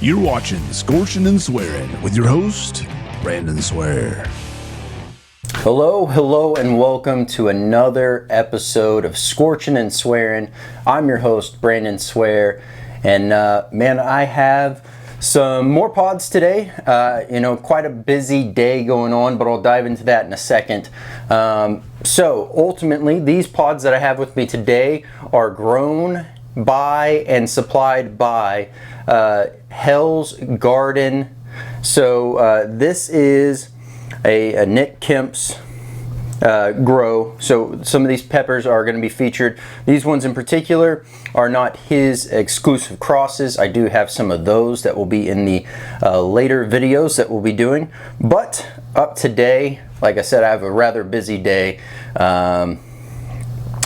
You're watching Scorchin and Swearing with your host, Brandon Swear. Hello, and welcome to another episode of Scorchin and Swearing. I'm your host, Brandon Swear, and man, I have some more pods today. Quite a busy day going on, but I'll dive into that in a second. So ultimately, these pods that I have with me today are grown by and supplied by HellGarden. So this is a Nick Kemps grow. So some of these peppers are going to be featured. These ones in particular are not his exclusive crosses. I do have some of those that will be in the later videos that we'll be doing. But up today, like I said, I have a rather busy day.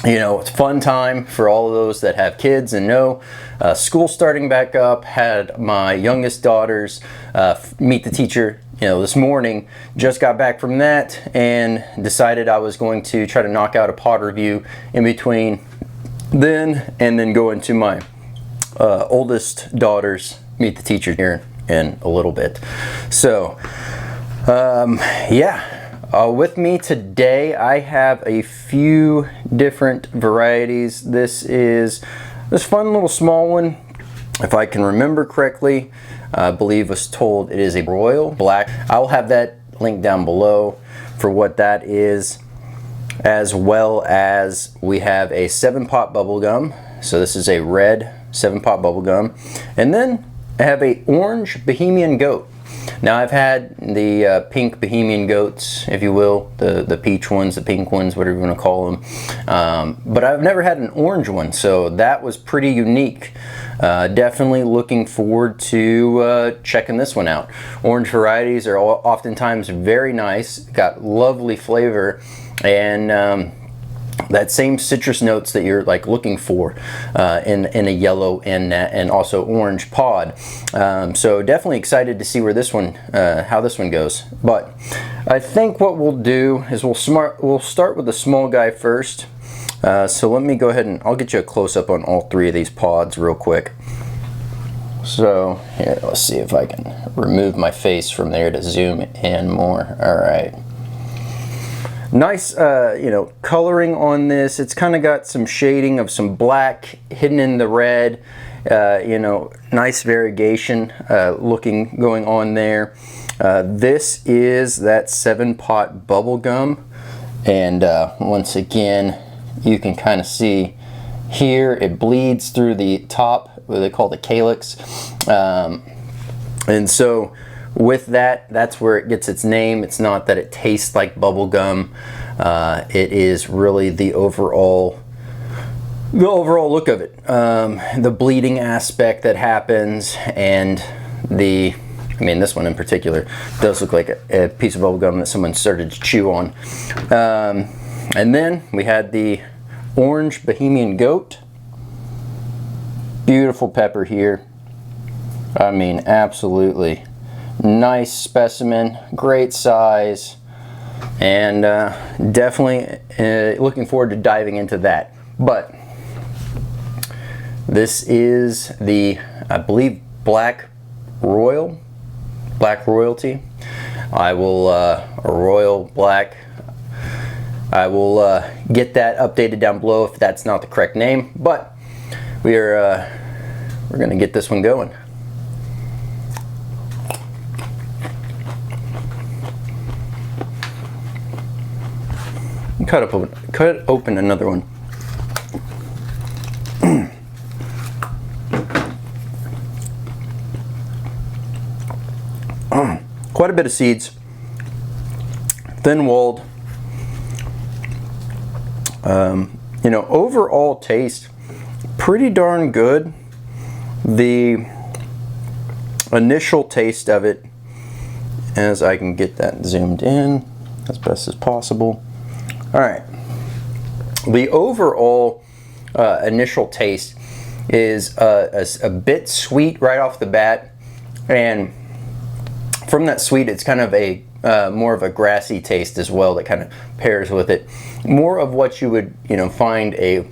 It's fun time for all of those that have kids and know school starting back up. Had my youngest daughters meet the teacher this morning. Just got back from that and decided I was going to try to knock out a pod review in between then and then go into my oldest daughter's meet the teacher here in a little bit. So with me today I have a few different varieties. This is this fun little small one, if I can remember correctly. I believe was told it is a royal black. I will have that link down below for what that is, as well as we have a 7-pot bubblegum. So this is a red 7-pot bubblegum, and then I have a orange Bahamian goat. Now I've had the pink Bahamian goats, if you will, the peach ones, the pink ones, whatever you want to call them, but I've never had an orange one, so that was pretty unique. Definitely looking forward to checking this one out. Orange varieties are oftentimes very nice, got lovely flavor, and that same citrus notes that you're like looking for in a yellow and also orange pod. So definitely excited to see where this one, how this one goes. But I think what we'll do is we'll start with the small guy first. So let me go ahead and I'll get you a close-up on all three of these pods real quick. So here, let's see if I can remove my face from there to zoom in more. All right. Nice, coloring on this. It's kind of got some shading of some black hidden in the red. Nice variegation going on there. This is that 7-pot bubblegum, and once again, you can kind of see here it bleeds through the top, what they call the calyx, and so with that, that's where it gets its name. It's not that it tastes like bubble gum. It is really the overall look of it. The bleeding aspect that happens, and this one in particular does look like a piece of bubble gum that someone started to chew on. And then we had the orange Bahamian goat. Beautiful pepper here. Absolutely. Nice specimen, great size, and definitely looking forward to diving into that. But this is the, I believe, Black Royalty. I will Royal Black. I will get that updated down below if that's not the correct name. But we're gonna get this one going. Cut open another one. Quite a bit of seeds, thin-walled. Overall taste pretty darn good. The initial taste of it, as I can get that zoomed in as best as possible. All right, the overall initial taste is a bit sweet right off the bat, and from that sweet, it's kind of a more of a grassy taste as well that kind of pairs with it. More of what you would find a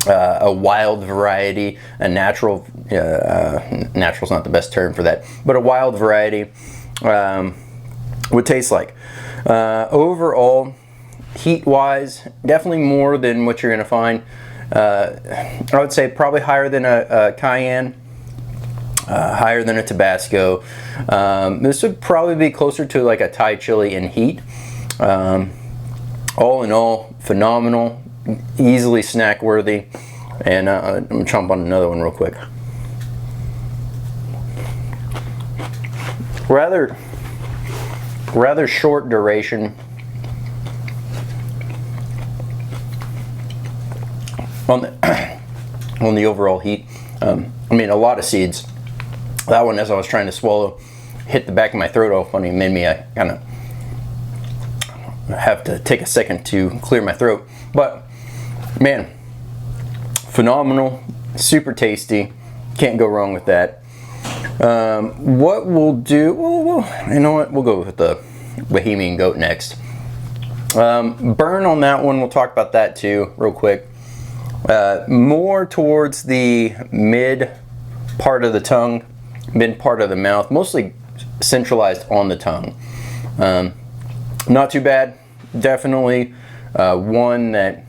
a wild variety, a natural, natural's not the best term for that, but a wild variety would taste like. Overall, heat-wise, definitely more than what you're going to find. I would say probably higher than a cayenne, higher than a Tabasco. This would probably be closer to like a Thai chili in heat. All in all, phenomenal, easily snack worthy. And I'm gonna chomp on another one real quick. Rather short duration. On the overall heat. I mean, a lot of seeds. That one, as I was trying to swallow, hit the back of my throat all funny, made me kind of have to take a second to clear my throat. But man, phenomenal, super tasty, can't go wrong with that. What we'll do, well, you know what, we'll go with the Bahamian Goat next. Burn on that one, we'll talk about that too real quick. More towards the mid part of the tongue, mid part of the mouth, mostly centralized on the tongue. Not too bad. Definitely one that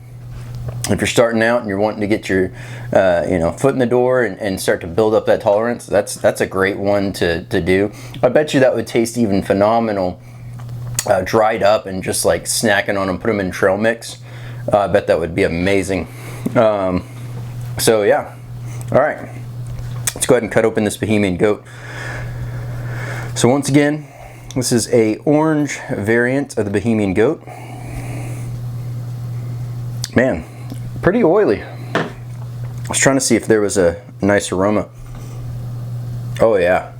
if you're starting out and you're wanting to get your foot in the door and start to build up that tolerance, that's a great one to do. I bet you that would taste even phenomenal dried up and just like snacking on them, put them in trail mix. I bet that would be amazing. So yeah, all right, let's go ahead and cut open this Bahamian Goat. So once again, this is a orange variant of the Bahamian Goat. Man, pretty oily. I was trying to see if there was a nice aroma. Oh yeah,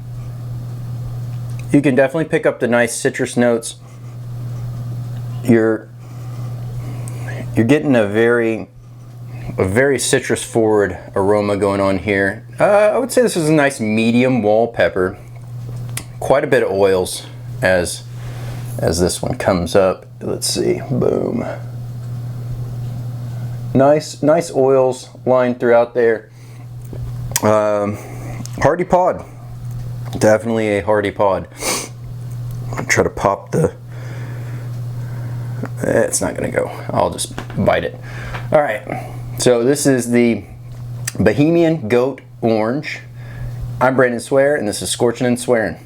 you can definitely pick up the nice citrus notes. You're getting a very citrus forward aroma going on here. I would say this is a nice medium wall pepper. Quite a bit of oils as this one comes up. Let's see, boom. Nice oils lined throughout there. Hardy pod, definitely a hardy pod. I'll try to pop the, it's not gonna go, I'll just bite it. All right, so this is the Bahamian Goat Orange. I'm Brandon Swear, and this is Scorchin' and Swearin'.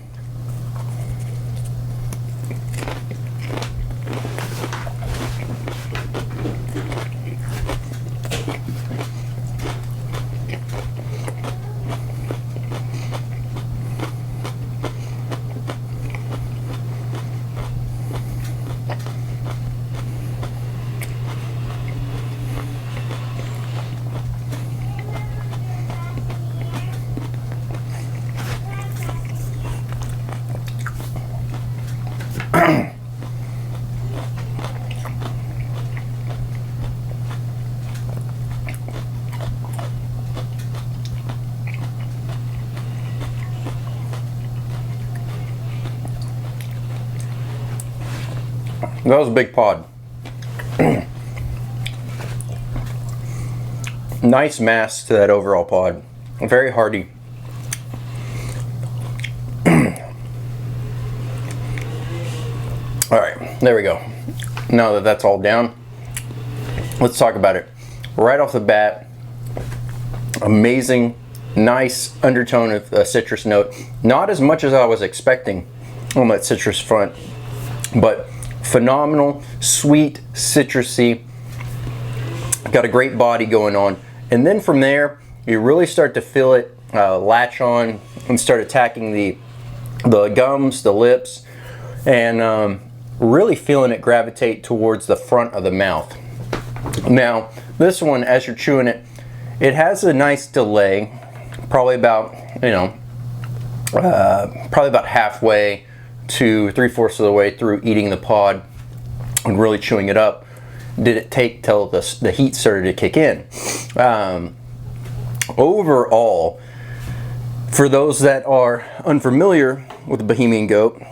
That was a big pod. Nice mass to that overall pod. Very hearty. Alright, there we go. Now that that's all down, let's talk about it. Right off the bat, amazing, nice undertone of a citrus note. Not as much as I was expecting on that citrus front, but phenomenal, sweet, citrusy. Got a great body going on. And then from there, you really start to feel it latch on and start attacking the gums, the lips, and really feeling it gravitate towards the front of the mouth. Now, this one, as you're chewing it, it has a nice delay, probably about, probably about halfway to 3/4 of the way through eating the pod and really chewing it up. Did it take till the heat started to kick in. Overall, for those that are unfamiliar with the Bahamian Goat,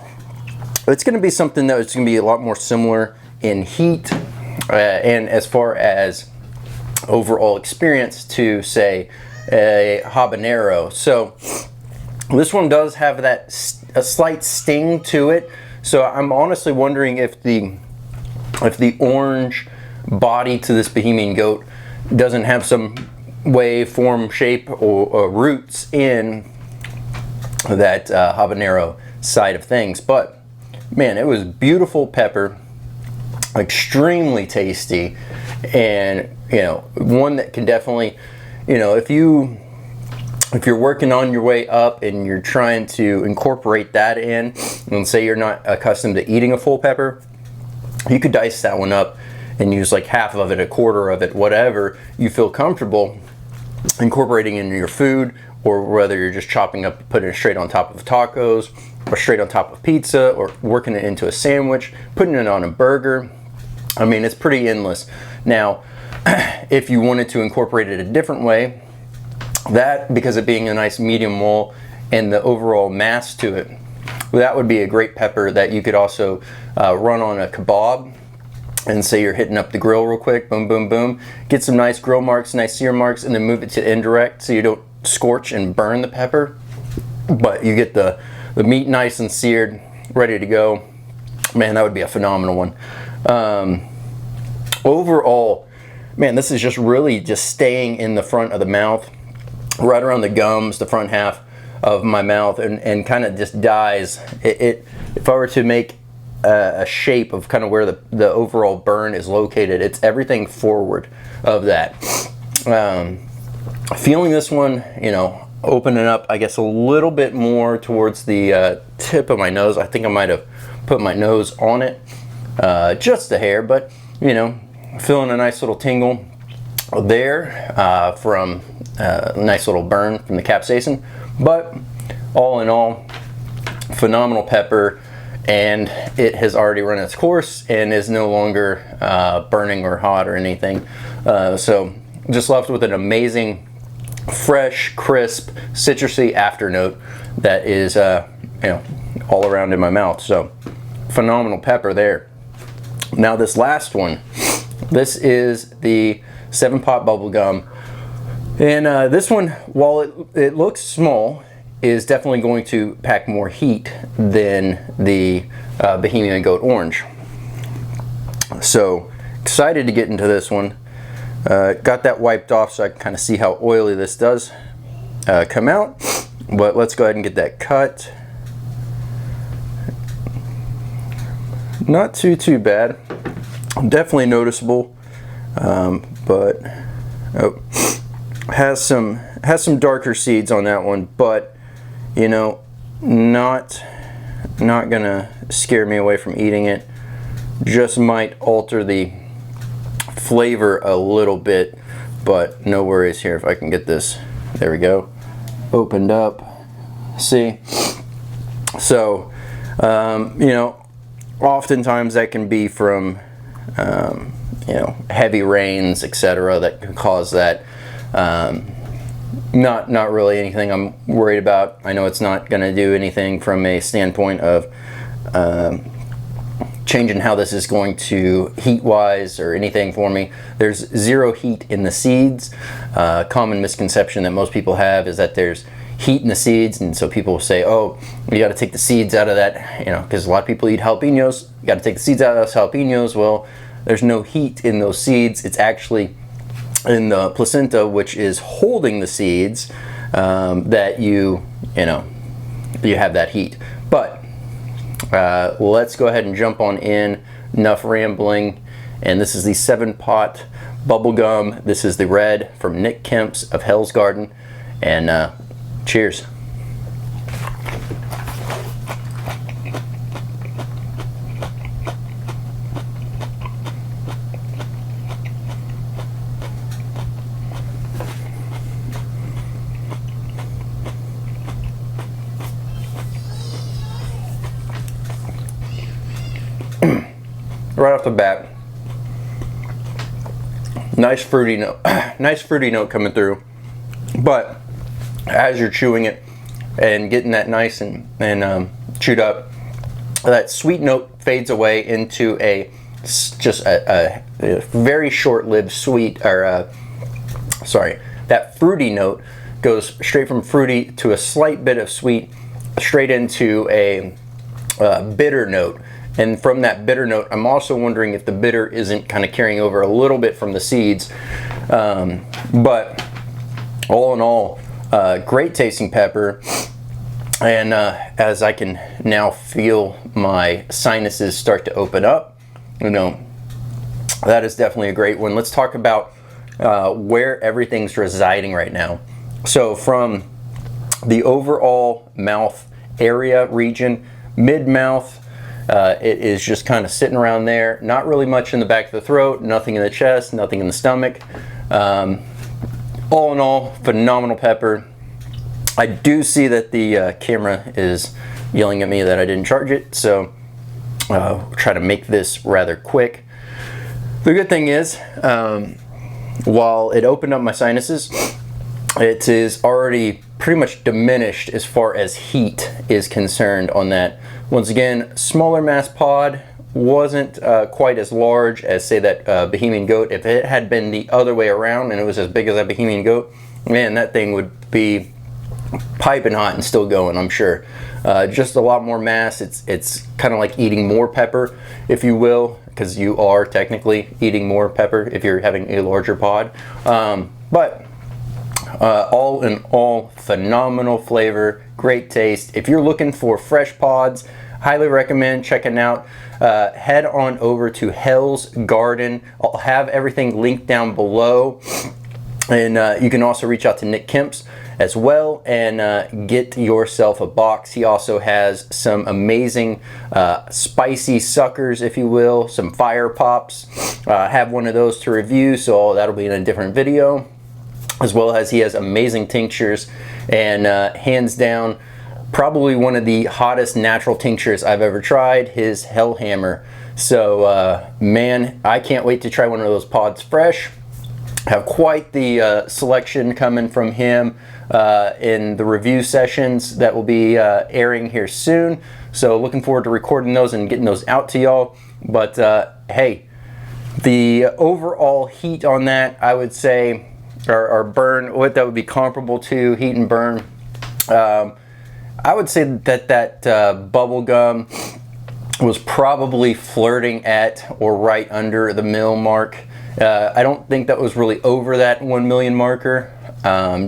it's going to be something that is going to be a lot more similar in heat and as far as overall experience to, say, a habanero. So this one does have a slight sting to it. So I'm honestly wondering if the orange body to this Bahamian goat doesn't have some way, form, shape, or roots in that habanero side of things. But man, it was beautiful pepper, extremely tasty, and one that can definitely, if you're working on your way up and you're trying to incorporate that in, and say you're not accustomed to eating a full pepper, you could dice that one up and use like half of it, a quarter of it, whatever you feel comfortable incorporating into your food, or whether you're just chopping up, putting it straight on top of tacos, or straight on top of pizza, or working it into a sandwich, putting it on a burger. I mean, it's pretty endless. Now, if you wanted to incorporate it a different way, that, because it being a nice medium well and the overall mass to it, that would be a great pepper that you could also run on a kebab, and say you're hitting up the grill real quick, boom, boom, boom, get some nice grill marks, nice sear marks, and then move it to indirect so you don't scorch and burn the pepper, but you get the meat nice and seared, ready to go. Man, that would be a phenomenal one. Overall, man, this is just really just staying in the front of the mouth, right around the gums, the front half of my mouth, and kind of just dies. If I were to make a shape of kind of where the overall burn is located, it's everything forward of that. Feeling this one, opening up, I guess, a little bit more towards the tip of my nose. I think I might have put my nose on it just a hair, but feeling a nice little tingle there from a nice little burn from the capsaicin. But all in all, phenomenal pepper, and it has already run its course and is no longer burning or hot or anything. So just left with an amazing, fresh, crisp, citrusy afternote that is all around in my mouth. So phenomenal pepper there. Now this last one, this is the 7-pot bubblegum, and this one, while it looks small, is definitely going to pack more heat than the Bahamian Goat Orange. So excited to get into this one. Got that wiped off so I can kind of see how oily this does come out. But let's go ahead and get that cut. Not too bad. Definitely noticeable, but has some darker seeds on that one. But not gonna scare me away from eating it. Just might alter the flavor a little bit, but no worries here. If I can get this, there we go, opened up. See, so oftentimes that can be from heavy rains, etc., that can cause that. Not really anything I'm worried about. I know it's not going to do anything from a standpoint of changing how this is going to heat-wise or anything for me. There's zero heat in the seeds. Common misconception that most people have is that there's heat in the seeds, and so people will say, oh, you got to take the seeds out of that, because a lot of people eat jalapenos. You got to take the seeds out of those jalapenos. Well, there's no heat in those seeds. It's actually in the placenta, which is holding the seeds, that you have that heat. But let's go ahead and jump on in. Enough rambling. And this is the 7-pot bubblegum. This is the red from Nick Kemps of HellGarden. And cheers. Right off the bat, nice fruity note, nice fruity note coming through. But as you're chewing it and getting that nice and chewed up, that sweet note fades away into just a very short-lived sweet or that fruity note goes straight from fruity to a slight bit of sweet, straight into a bitter note. And from that bitter note, I'm also wondering if the bitter isn't kind of carrying over a little bit from the seeds. But all in all, great tasting pepper. And as I can now feel my sinuses start to open up, you know, that is definitely a great one. Let's talk about where everything's residing right now. So from the overall mouth area region, mid-mouth, it is just kind of sitting around there. Not really much in the back of the throat, nothing in the chest, nothing in the stomach. All in all, phenomenal pepper. I do see that the camera is yelling at me that I didn't charge it, so try to make this rather quick. The good thing is, while it opened up my sinuses, it is already pretty much diminished as far as heat is concerned on that. Once again, smaller mass pod, wasn't quite as large as, say, that Bahamian Goat. If it had been the other way around and it was as big as that Bahamian Goat, man, that thing would be piping hot and still going, I'm sure. Just a lot more mass. It's kind of like eating more pepper, if you will, because you are technically eating more pepper if you're having a larger pod. But all in all, phenomenal flavor, great taste. If you're looking for fresh pods, highly recommend checking out. Head on over to HellGarden. I'll have everything linked down below. And you can also reach out to Nick Kemps as well and get yourself a box. He also has some amazing spicy suckers, if you will, some fire pops. Have one of those to review, so that'll be in a different video. As well as he has amazing tinctures, and hands down, probably one of the hottest natural tinctures I've ever tried, his Hellhammer. So man, I can't wait to try one of those pods fresh. Have quite the selection coming from him in the review sessions that will be airing here soon. So looking forward to recording those and getting those out to y'all. But hey, the overall heat on that, I would say, or burn, what that would be comparable to, heat and burn, I would say that Bubblegum was probably flirting at or right under the mil mark. I don't think that was really over that 1 million marker,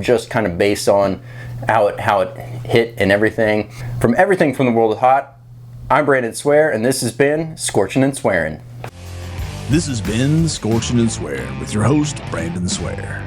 just kind of based on how it hit and everything. From the world of hot, I'm Brandon Swear, and this has been Scorchin' and Swearin'. This has been Scorchin' and Swearin' with your host, Brandon Swear.